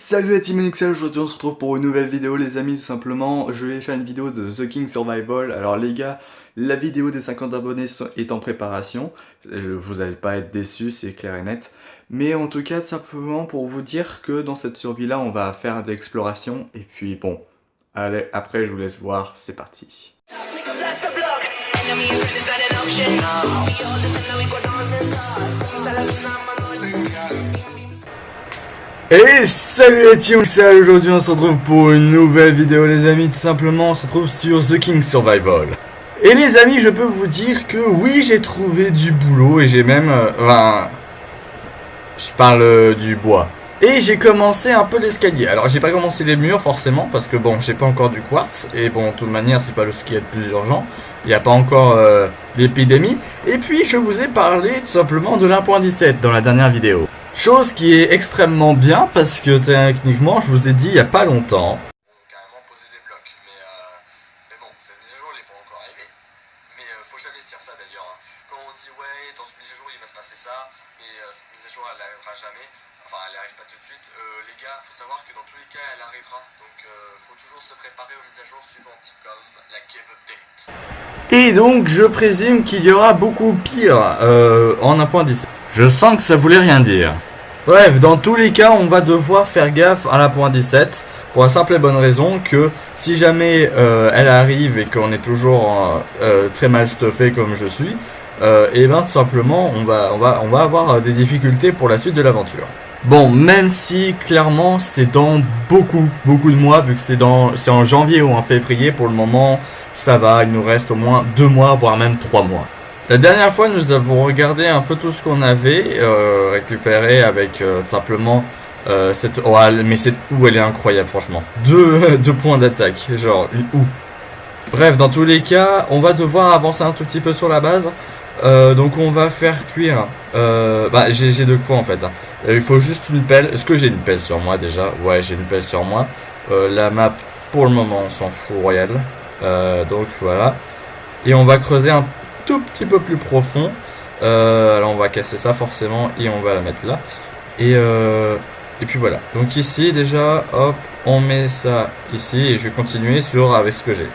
Salut la team NXL, aujourd'hui on se retrouve pour une nouvelle vidéo les amis, tout simplement. Je vais faire une vidéo de The King Survival. Alors les gars, la vidéo des 50 abonnés est en préparation. Vous allez pas être déçus, c'est clair et net. Mais en tout cas, tout simplement pour vous dire que dans cette survie là, on va faire de l'exploration. Et puis bon, allez, après je vous laisse voir, c'est parti. Et salut la team, aujourd'hui on se retrouve pour une nouvelle vidéo les amis, tout simplement on se retrouve sur The King Survival. Et les amis, je peux vous dire que oui, j'ai trouvé du boulot et j'ai même, je parle du bois. Et j'ai commencé un peu l'escalier. Alors j'ai pas commencé les murs forcément parce que bon, j'ai pas encore du quartz. Et bon, de toute manière, c'est pas ce qui est le plus urgent. Il n'y a pas encore l'épidémie. Et puis je vous ai parlé tout simplement de l'1.17 dans la dernière vidéo. Chose qui est extrêmement bien parce que techniquement, je vous ai dit il n'y a pas longtemps. Carrément poser des blocs, mais bon, cette mise à jour elle n'est pas encore arrivée. Mais faut jamais se dire ça d'ailleurs. Quand on dit ouais, dans cette mise à jour il va se passer ça, mais cette mise à jour elle n'arrivera jamais. Enfin, elle n'arrive pas tout de suite. Les gars, faut savoir que dans tous les cas elle arrivera. Donc faut toujours se préparer aux mises à jour suivantes, comme la cave update. Et donc je présume qu'il y aura beaucoup pire en 1.17. Je sens que ça voulait rien dire. Bref, dans tous les cas, on va devoir faire gaffe à la point 17 pour la simple et bonne raison que si jamais elle arrive et qu'on est toujours très mal stuffé comme je suis, et ben tout simplement on va avoir des difficultés pour la suite de l'aventure. Bon, même si clairement c'est dans beaucoup de mois, vu que c'est en janvier ou en février, pour le moment ça va, il nous reste au moins 2 mois, voire même 3 mois. La dernière fois, nous avons regardé un peu tout ce qu'on avait récupéré avec tout simplement cette... Oh, mais cette houe, elle est incroyable, franchement. Deux points d'attaque, genre une houe. Bref, dans tous les cas, on va devoir avancer un tout petit peu sur la base. Donc on va faire cuire... j'ai de quoi en fait. Il faut juste une pelle. Est-ce que j'ai une pelle sur moi déjà? Ouais, j'ai une pelle sur moi. La map, pour le moment, on s'en fout royal. Donc voilà. Et on va creuser un tout petit peu plus profond. Alors on va casser ça forcément et on va la mettre là. Et puis voilà. Donc ici déjà, hop, on met ça ici et je vais continuer avec ce que j'ai.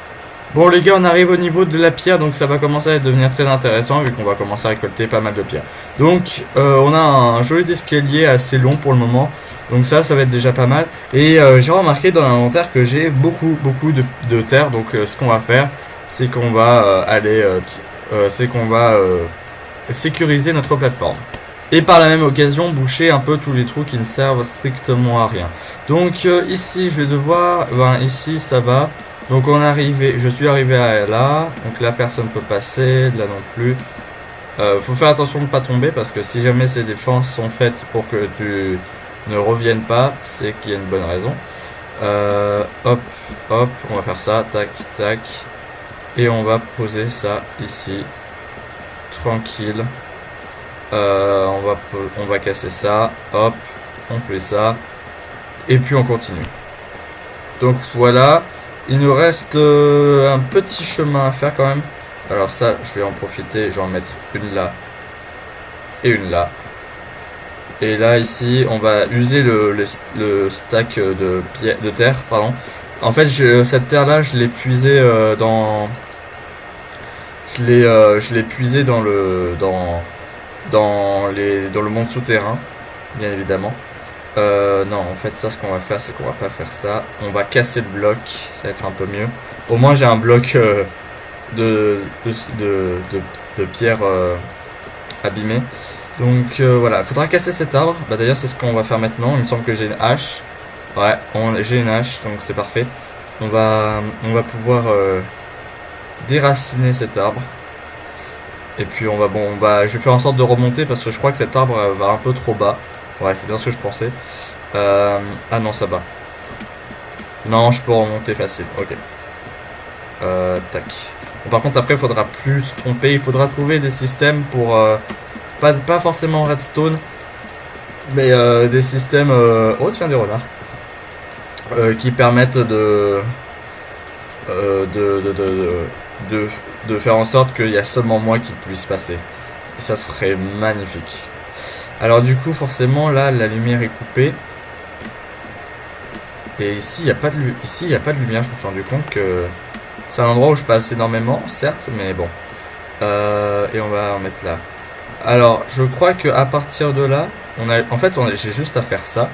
Bon les gars, on arrive au niveau de la pierre, donc ça va commencer à devenir très intéressant vu qu'on va commencer à récolter pas mal de pierres. Donc on a un joli escalier assez long pour le moment. Donc ça va être déjà pas mal. Et j'ai remarqué dans l'inventaire que j'ai beaucoup de terre. Donc ce qu'on va faire, c'est qu'on va sécuriser notre plateforme. Et par la même occasion, boucher un peu tous les trous qui ne servent strictement à rien. Donc ici, je vais devoir... ici, ça va. Donc je suis arrivé à là. Donc là, personne ne peut passer. Là non plus. Faut faire attention de ne pas tomber parce que si jamais ces défenses sont faites pour que tu ne reviennes pas, c'est qu'il y a une bonne raison. Hop, on va faire ça. Tac, tac. Et on va poser ça ici, tranquille. On va casser ça, hop, on fait ça, et puis on continue. Donc voilà, il nous reste un petit chemin à faire quand même. Alors ça, je vais en profiter, je vais en mettre une là, et une là. Et là, ici, on va user le stack de terre, pardon. En fait, cette terre-là, je l'ai puisée dans... Je l'ai puisé dans le monde souterrain, bien évidemment. Non, en fait, ça, ce qu'on va faire, c'est qu'on va pas faire ça. On va casser le bloc, ça va être un peu mieux. Au moins, j'ai un bloc de pierre abîmé. Donc voilà, il faudra casser cet arbre. Bah d'ailleurs, c'est ce qu'on va faire maintenant. Il me semble que j'ai une hache. Ouais, j'ai une hache, donc c'est parfait. On va pouvoir déraciner cet arbre. Et puis je vais faire en sorte de remonter parce que je crois que cet arbre va un peu trop bas. Ouais, c'est bien ce que je pensais. Ah non, ça va. Non, je peux remonter facile. Ok. Tac. Bon, par contre, après, il faudra plus se tromper. Il faudra trouver des systèmes pour... pas forcément redstone. Mais des systèmes... Oh, tiens, des renards. Qui permettent de faire en sorte qu'il y a seulement moi qui puisse passer. Et ça serait magnifique. Alors du coup, forcément, là, la lumière est coupée. Et ici, il n'y a pas de lumière. Je me suis rendu compte que c'est un endroit où je passe énormément, certes, mais bon. Et on va en mettre là. Alors, je crois que à partir de là, j'ai juste à faire ça.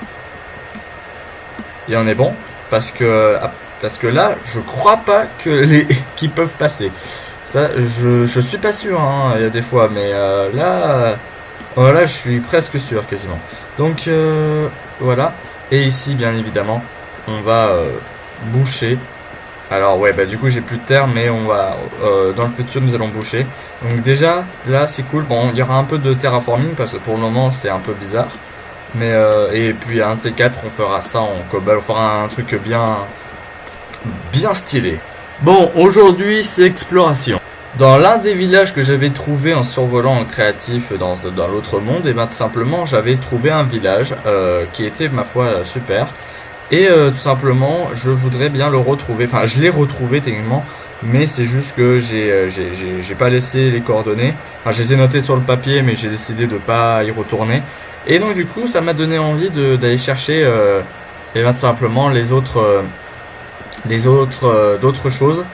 Et on est bon. Parce que là, je crois pas que qu'ils peuvent passer. Ça, je suis pas sûr, hein, il y a des fois, mais là, voilà, je suis presque sûr, quasiment. Donc, voilà. Et ici, bien évidemment, on va boucher. Alors, ouais, bah du coup, j'ai plus de terre, mais on va, dans le futur, nous allons boucher. Donc déjà, là, c'est cool. Bon, il y aura un peu de terraforming, parce que pour le moment, c'est un peu bizarre. Mais, et puis, un de ces quatre, on fera ça en cobble. On fera un truc bien stylé. Bon, aujourd'hui, c'est exploration. Dans l'un des villages que j'avais trouvé en survolant en créatif dans l'autre monde, et bien tout simplement j'avais trouvé un village qui était ma foi super. Et tout simplement je voudrais bien le retrouver, enfin je l'ai retrouvé techniquement, mais c'est juste que j'ai pas laissé les coordonnées. Enfin je les ai notées sur le papier mais j'ai décidé de pas y retourner. Et donc du coup ça m'a donné envie d'aller chercher et bien tout simplement d'autres choses.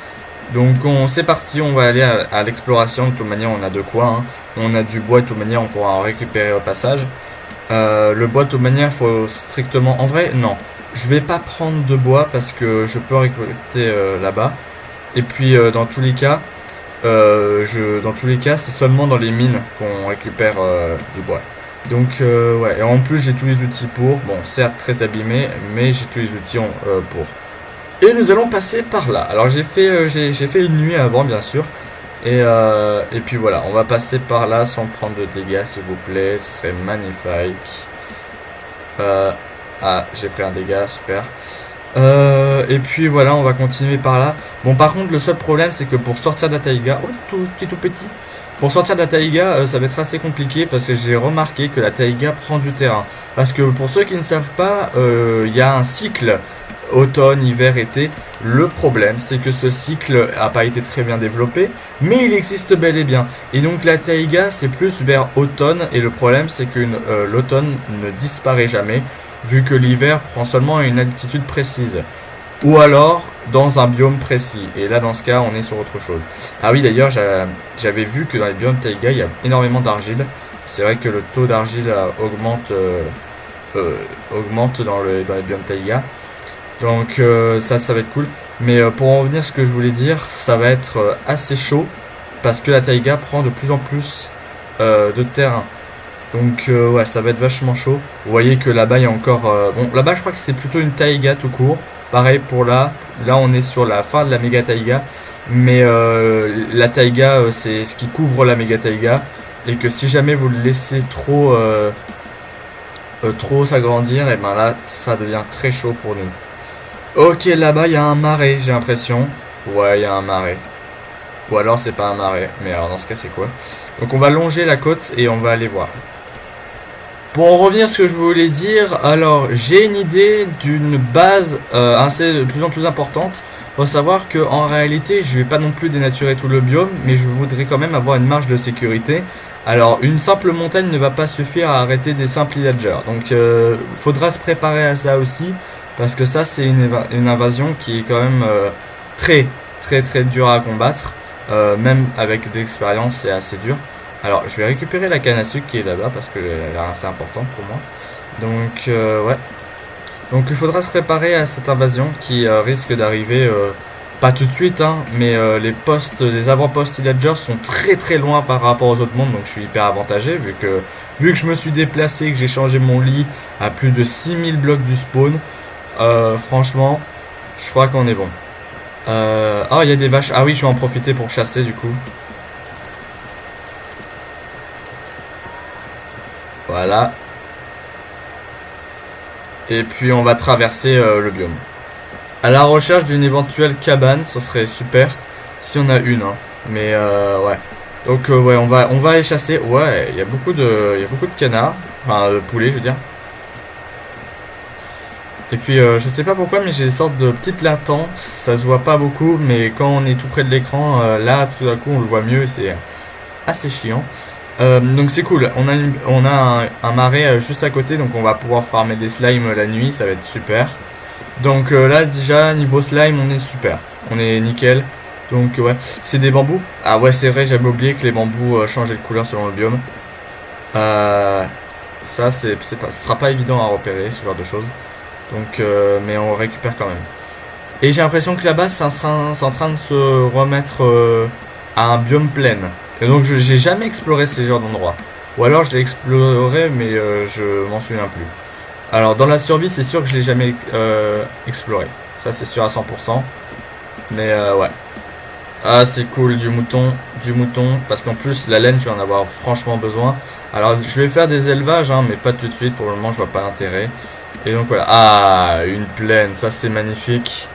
Donc c'est parti, on va aller à l'exploration. De toute manière on a de quoi, hein. On a du bois, de toute manière on pourra en récupérer au passage. Le bois de toute manière il faut strictement... En vrai non, je vais pas prendre de bois parce que je peux récolter là-bas. Et puis dans tous les cas c'est seulement dans les mines qu'on récupère du bois. Donc ouais, et en plus j'ai tous les outils pour, bon certes très abîmé, mais j'ai tous les outils pour. Et nous allons passer par là. Alors j'ai fait une nuit avant bien sûr. Et puis voilà, on va passer par là sans prendre de dégâts s'il vous plaît. Ce serait magnifique. Ah, j'ai pris un dégât, super. Et puis voilà, on va continuer par là. Bon par contre le seul problème c'est que pour sortir de la taïga, oh tout petit. Pour sortir de la taïga ça va être assez compliqué parce que j'ai remarqué que la taïga prend du terrain. Parce que pour ceux qui ne savent pas, il y a un cycle automne, hiver, été. Le problème, c'est que ce cycle n'a pas été très bien développé, mais il existe bel et bien. Et donc la taïga, c'est plus vers automne, et le problème, c'est que l'automne ne disparaît jamais, vu que l'hiver prend seulement à une altitude précise. Ou alors, dans un biome précis. Et là, dans ce cas, on est sur autre chose. Ah oui, d'ailleurs, j'avais vu que dans les biomes taïga, il y a énormément d'argile. C'est vrai que le taux d'argile augmente dans les biomes taïga. Donc ça va être cool. Mais pour en revenir à ce que je voulais dire, ça va être assez chaud. Parce que la taïga prend de plus en plus de terrain. Donc ouais, ça va être vachement chaud. Vous voyez que là-bas il y a encore... bon, là-bas je crois que c'est plutôt une taïga tout court. Pareil pour là. Là on est sur la fin de la méga taïga. Mais la taïga c'est ce qui couvre la méga taïga. Et que si jamais vous le laissez trop s'agrandir, et ben là ça devient très chaud pour nous. Ok, là-bas il y a un marais, j'ai l'impression. Ouais, il y a un marais. Ou alors c'est pas un marais. Mais alors dans ce cas c'est quoi? Donc on va longer la côte et on va aller voir. Pour en revenir à ce que je voulais dire, alors j'ai une idée d'une base de plus en plus importante. Faut savoir que en réalité je vais pas non plus dénaturer tout le biome, mais je voudrais quand même avoir une marge de sécurité. Alors une simple montagne ne va pas suffire à arrêter des simples villagers. Donc faudra se préparer à ça aussi. Parce que ça c'est une invasion qui est quand même très dure à combattre. Même avec de l'expérience c'est assez dur. Alors je vais récupérer la canne à sucre qui est là-bas parce qu'elle a l'air assez importante pour moi. Donc ouais. Donc il faudra se préparer à cette invasion qui risque d'arriver pas tout de suite hein, mais les avant-postes villagers sont très loin par rapport aux autres mondes. Donc je suis hyper avantagé vu que je me suis déplacé, que j'ai changé mon lit à plus de 6000 blocs du spawn. Franchement, je crois qu'on est bon. Oh, il y a des vaches. Ah oui, je vais en profiter pour chasser du coup. Voilà. Et puis on va traverser le biome. À la recherche d'une éventuelle cabane, ce serait super. Si on a une, hein. Mais ouais. Donc ouais, on va aller chasser. Ouais, il y a beaucoup de canards. Enfin, de poulets, je veux dire. Et puis je sais pas pourquoi mais j'ai des sortes de petites latences, ça se voit pas beaucoup mais quand on est tout près de l'écran là tout d'un coup on le voit mieux et c'est assez chiant. Donc c'est cool, on a un marais juste à côté donc on va pouvoir farmer des slimes la nuit, ça va être super. Donc là déjà niveau slime on est super, on est nickel. Donc ouais, c'est des bambous. Ah ouais c'est vrai, j'avais oublié que les bambous changeaient de couleur selon le biome. Ça ce sera pas évident à repérer ce genre de choses. Donc mais on récupère quand même. Et j'ai l'impression que là-bas c'est en train de se remettre à un biome plein. Et donc j'ai jamais exploré ces genres d'endroits. Ou alors je l'ai exploré mais je m'en souviens plus. Alors dans la survie c'est sûr que je l'ai jamais exploré. Ça c'est sûr à 100%. Mais ouais. Ah c'est cool du mouton. Parce qu'en plus la laine tu vas en avoir franchement besoin. Alors je vais faire des élevages hein, mais pas tout de suite. Pour le moment je vois pas l'intérêt. Et donc voilà. Ah une plaine. Ça c'est magnifique.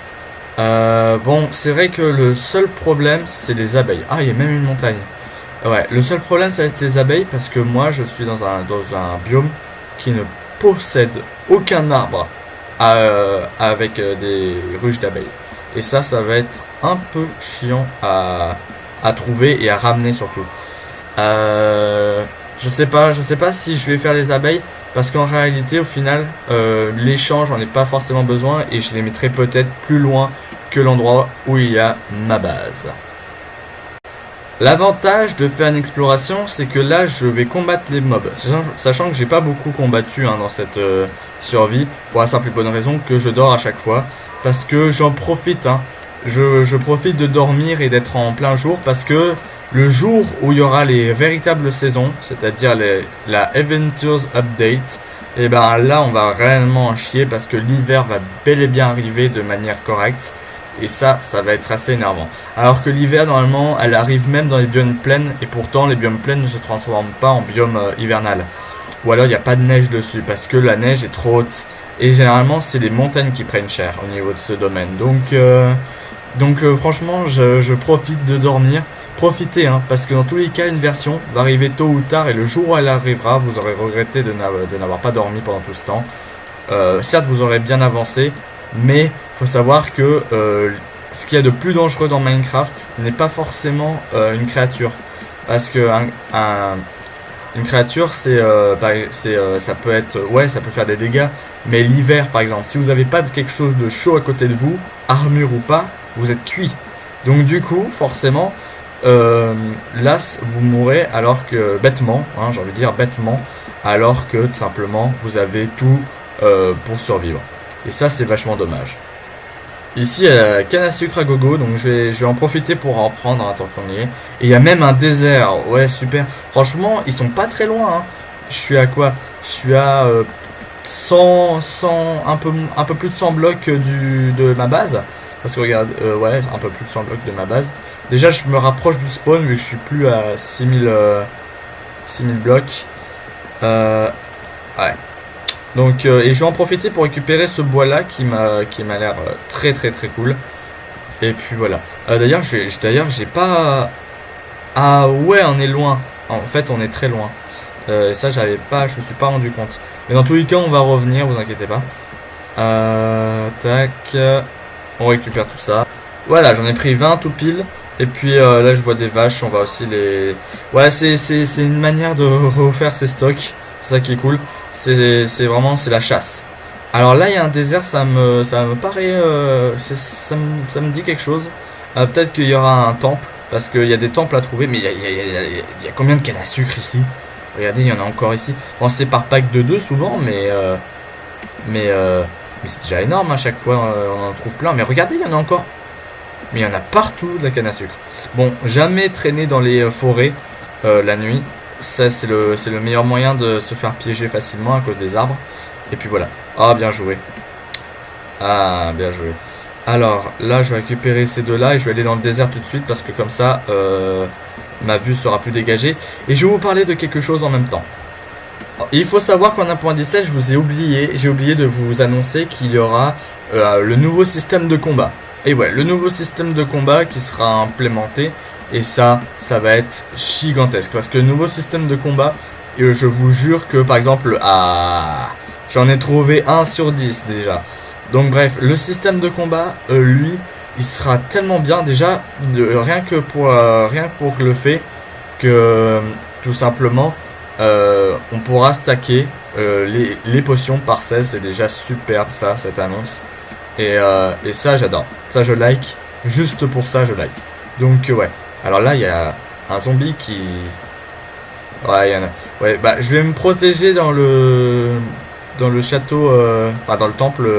Bon c'est vrai que le seul problème c'est les abeilles. Ah il y a même une montagne. Ouais le seul problème ça va être les abeilles. Parce que moi je suis dans un biome qui ne possède aucun arbre avec des ruches d'abeilles. Et ça va être un peu chiant à trouver et à ramener surtout. Je sais pas si je vais faire les abeilles parce qu'en réalité au final l'échange j'en ai pas forcément besoin et je les mettrai peut-être plus loin que l'endroit où il y a ma base. L'avantage de faire une exploration, c'est que là, je vais combattre les mobs. Sachant que j'ai pas beaucoup combattu hein, dans cette survie, pour la simple et bonne raison que je dors à chaque fois. Parce que j'en profite, hein. Je profite de dormir et d'être en plein jour. Parce que le jour où il y aura les véritables saisons, c'est-à-dire la Adventures Update, et ben là, on va réellement en chier parce que l'hiver va bel et bien arriver de manière correcte. Et ça va être assez énervant. Alors que l'hiver, normalement, elle arrive même dans les biomes plaines. Et pourtant, les biomes plaines ne se transforment pas en biome hivernal. Ou alors, il n'y a pas de neige dessus. Parce que la neige est trop haute. Et généralement, c'est les montagnes qui prennent cher au niveau de ce domaine. Donc franchement, je profite de dormir. Profitez, hein, parce que dans tous les cas, une version va arriver tôt ou tard. Et le jour où elle arrivera, vous aurez regretté de n'avoir pas dormi pendant tout ce temps. Certes, vous aurez bien avancé. Mais faut savoir que ce qu'il y a de plus dangereux dans Minecraft n'est pas forcément une créature. Parce que une créature, ça peut être, ouais, ça peut faire des dégâts. Mais l'hiver, par exemple, si vous n'avez pas quelque chose de chaud à côté de vous, armure ou pas, vous êtes cuit. Donc du coup, forcément, là, vous mourrez alors que, bêtement, hein, j'ai envie de dire bêtement, alors que tout simplement, vous avez tout pour survivre. Et ça c'est vachement dommage. Ici il y a la canne à sucre à gogo. Donc je vais en profiter pour en prendre hein, tant qu'on y est. Et il y a même un désert. Ouais super. Franchement ils sont pas très loin hein. Je suis à quoi? Je suis à 100 un peu plus de 100 blocs de ma base. Parce que regarde ouais un peu plus de 100 blocs de ma base. Déjà je me rapproche du spawn vu que je suis plus à 6000 blocs. Ouais. Donc et je vais en profiter pour récupérer ce bois là qui m'a l'air très cool. Et puis voilà. D'ailleurs j'ai pas. Ah ouais on est loin. En fait on est très loin. Et ça je me suis pas rendu compte. Mais dans tous les cas on va revenir, vous inquiétez pas. Tac. On récupère tout ça. Voilà j'en ai pris 20 tout pile. Et puis là je vois des vaches, on va aussi les. Ouais c'est une manière de refaire ses stocks. C'est ça qui est cool. C'est vraiment la chasse. Alors là il y a un désert, ça me paraît ça me dit quelque chose. Peut-être qu'il y aura un temple parce qu'il y a des temples à trouver. Mais il y a combien de cannes à sucre ici? Regardez il y en a encore ici. Bon c'est par pack de 2 souvent mais c'est déjà énorme à chaque fois on en trouve plein. Mais regardez il y en a encore. Mais il y en a partout de la canne à sucre. Bon jamais traîner dans les forêts la nuit. Ça c'est le meilleur moyen de se faire piéger facilement à cause des arbres. Et puis voilà. Ah bien joué. Ah bien joué. Alors là je vais récupérer ces deux là et je vais aller dans le désert tout de suite parce que comme ça ma vue sera plus dégagée. Et je vais vous parler de quelque chose en même temps. Il faut savoir qu'en 1.17 je vous ai oublié. J'ai oublié de vous annoncer qu'il y aura le nouveau système de combat. Et ouais le nouveau système de combat qui sera implémenté. Et ça va être gigantesque. Parce que le nouveau système de combat, je vous jure que par exemple, j'en ai trouvé 1 sur 10 déjà. Donc bref, le système de combat, lui, il sera tellement bien déjà, rien que pour le fait que tout simplement, on pourra stacker les potions par 16. C'est déjà superbe ça, cette annonce. Et ça, j'adore. Ça, je like. Juste pour ça, je like. Donc, ouais. Alors là, il y a un zombie qui... Ouais, il y en a. Ouais, bah, je vais me protéger dans le château... Enfin, dans le temple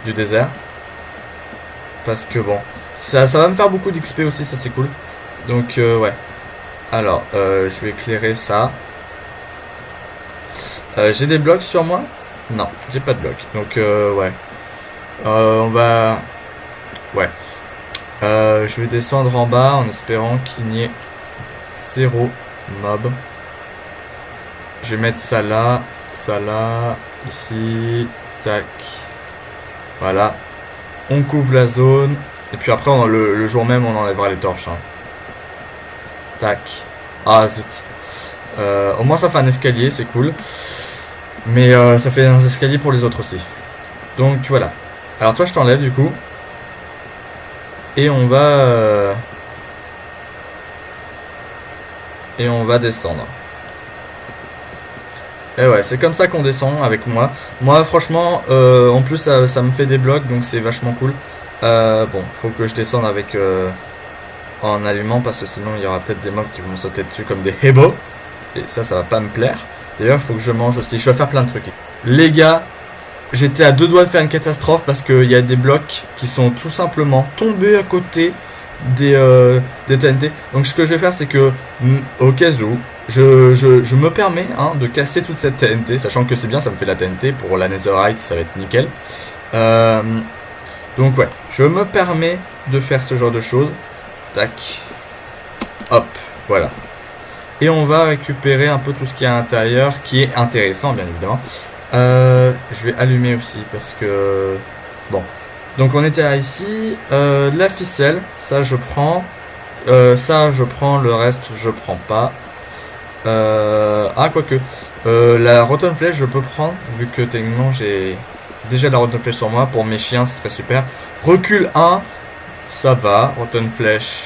du désert. Parce que, bon... Ça va me faire beaucoup d'XP aussi, ça, c'est cool. Donc, ouais. Alors, je vais éclairer ça. J'ai des blocs sur moi? Non, j'ai pas de blocs. Donc, ouais. On va... Ouais. Je vais descendre en bas en espérant qu'il n'y ait 0 mob. Je vais mettre ça là, ici, tac. Voilà. On couvre la zone. Et puis après, le jour même, on enlèvera les torches. Hein. Tac. Ah, zut. Au moins, ça fait un escalier, c'est cool. Mais ça fait un escalier pour les autres aussi. Donc, voilà. Alors, toi, je t'enlève du coup. Et on va... Et on va descendre. Et ouais, c'est comme ça qu'on descend avec moi. Moi, franchement, en plus, ça me fait des blocs, donc c'est vachement cool. Bon, faut que je descende avec... en allumant, parce que sinon, il y aura peut-être des mobs qui vont me sauter dessus comme des hebos. Et ça va pas me plaire. D'ailleurs, il faut que je mange aussi. Je vais faire plein de trucs. Les gars, j'étais à 2 doigts de faire une catastrophe parce qu'il y a des blocs qui sont tout simplement tombés à côté des TNT. Donc ce que je vais faire, c'est que au cas où, je me permets de casser toute cette TNT, sachant que c'est bien, ça me fait la TNT. Pour la Netherite, ça va être nickel. Donc ouais, je me permets de faire ce genre de choses. Tac. Hop, voilà. Et on va récupérer un peu tout ce qu'il y a à l'intérieur, qui est intéressant, bien évidemment. Je vais allumer aussi, parce que... Bon. Donc on était ici. La ficelle, ça je prends. Ça je prends, le reste je prends pas. Ah, quoique. La rotten flèche je peux prendre, vu que techniquement j'ai déjà la rotten flèche sur moi. Pour mes chiens, ce serait super. Recul 1, ça va. Rotten flèche,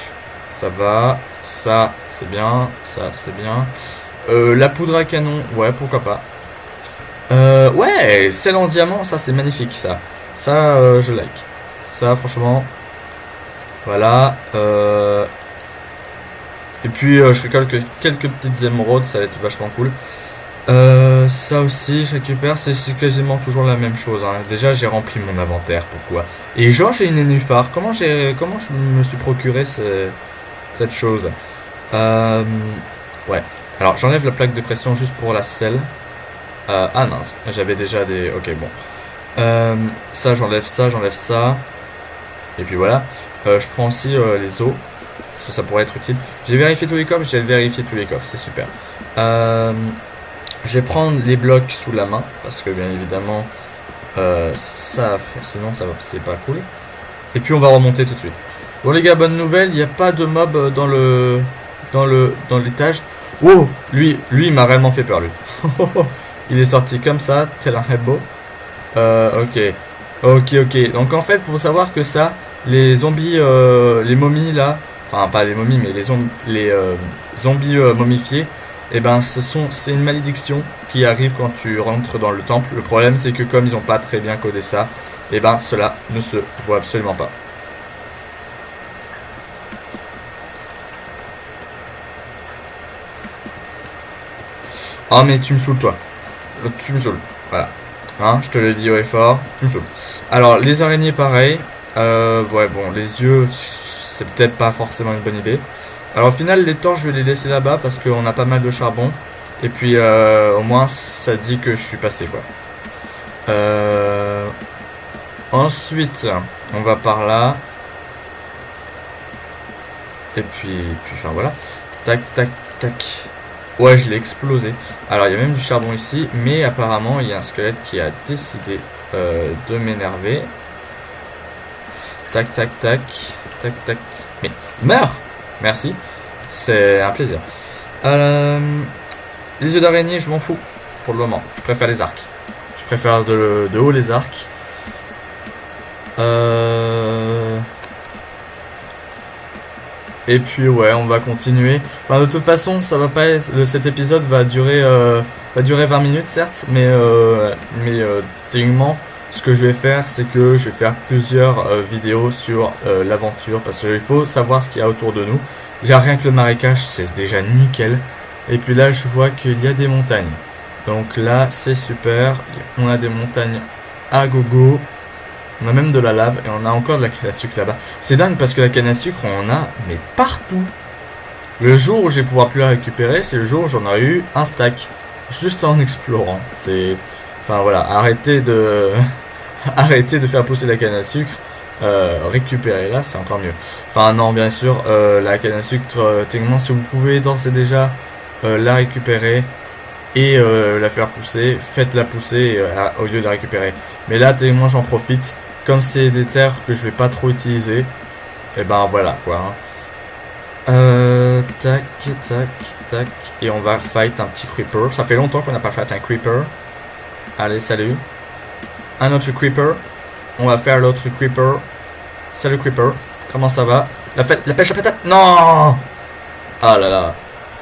ça va. Ça, c'est bien. Ça, c'est bien. La poudre à canon, ouais, pourquoi pas. Ouais, celle en diamant, ça c'est magnifique, ça. Ça, je like. Ça, franchement. Voilà. Et puis, je récolte quelques petites émeraudes, ça va être vachement cool. Ça aussi, je récupère, c'est quasiment toujours la même chose. Hein. Déjà, j'ai rempli mon inventaire, pourquoi? Et genre, j'ai une nénuphar. Comment je me suis procuré cette chose? Ouais. Alors, j'enlève la plaque de pression juste pour la selle. Ah mince, j'avais déjà des... Ok, bon. Ça, j'enlève ça, j'enlève ça. Et puis voilà. Je prends aussi les os. Parce que ça pourrait être utile. J'ai vérifié tous les coffres, j'ai vérifié tous les coffres. C'est super. Je vais prendre les blocs sous la main. Parce que bien évidemment, ça, sinon ça c'est pas cool. Et puis on va remonter tout de suite. Bon les gars, bonne nouvelle, il n'y a pas de mob dans l'étage. Oh, lui il m'a réellement fait peur lui. Il est sorti comme ça, tel un hebo. Ok. Donc en fait, pour savoir que ça, les zombies, les momies là, enfin pas les momies, mais les zombies momifiés, et ben c'est une malédiction qui arrive quand tu rentres dans le temple. Le problème, c'est que comme ils n'ont pas très bien codé ça, et ben cela ne se voit absolument pas. Oh mais tu me saoules toi. Tu me saoules. Voilà. Hein, je te le dis haut et fort. Tu me saoules. Alors les araignées pareil. Ouais bon les yeux c'est peut-être pas forcément une bonne idée. Alors au final les torches je vais les laisser là-bas parce qu'on a pas mal de charbon. Et puis au moins ça dit que je suis passé quoi. Ensuite on va par là. Et puis enfin voilà. Tac. Ouais, je l'ai explosé. Alors, il y a même du charbon ici, mais apparemment, il y a un squelette qui a décidé de m'énerver. Tac. Mais, meurs! Merci. C'est un plaisir. Les yeux d'araignée, je m'en fous. Pour le moment. Je préfère les arcs. Je préfère de haut les arcs. Et puis ouais, on va continuer. Enfin, de toute façon, ça va pas être... cet épisode va durer 20 minutes, certes, mais techniquement, ce que je vais faire, c'est que je vais faire plusieurs vidéos sur l'aventure, parce qu'il faut savoir ce qu'il y a autour de nous. Déjà rien que le marécage, c'est déjà nickel. Et puis là, je vois qu'il y a des montagnes. Donc là, c'est super. On a des montagnes à gogo. On a même de la lave et on a encore de la canne à sucre là-bas. C'est dingue parce que la canne à sucre, on en a mais partout. Le jour où je vais pouvoir plus la récupérer, c'est le jour où j'en ai eu un stack. Juste en explorant. C'est... Enfin voilà, arrêtez de... arrêtez de faire pousser la canne à sucre. Récupérer là, c'est encore mieux. Enfin non, bien sûr, la canne à sucre, techniquement, si vous pouvez d'ores et déjà la récupérer et la faire pousser, faites-la pousser au lieu de la récupérer. Mais là, techniquement, j'en profite. Comme c'est des terres que je vais pas trop utiliser, et ben voilà quoi. Tac, tac, tac. Et on va fight un petit creeper. Ça fait longtemps qu'on n'a pas fait un creeper. Allez, salut. Un autre creeper. On va faire l'autre creeper. Salut creeper. Comment ça va? La pêche à patate? Non! Ah là là.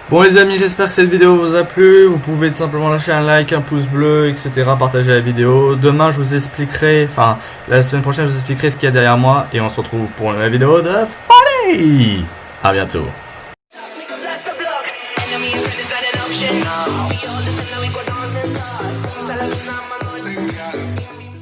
Bon les amis, j'espère que cette vidéo vous a plu. Vous pouvez tout simplement lâcher un like, un pouce bleu, etc. Partager la vidéo. Demain je vous expliquerai, enfin la semaine prochaine je vous expliquerai ce qu'il y a derrière moi. Et on se retrouve pour une nouvelle vidéo de folie. A bientôt. We all listen now, we go dance and stars. Sing,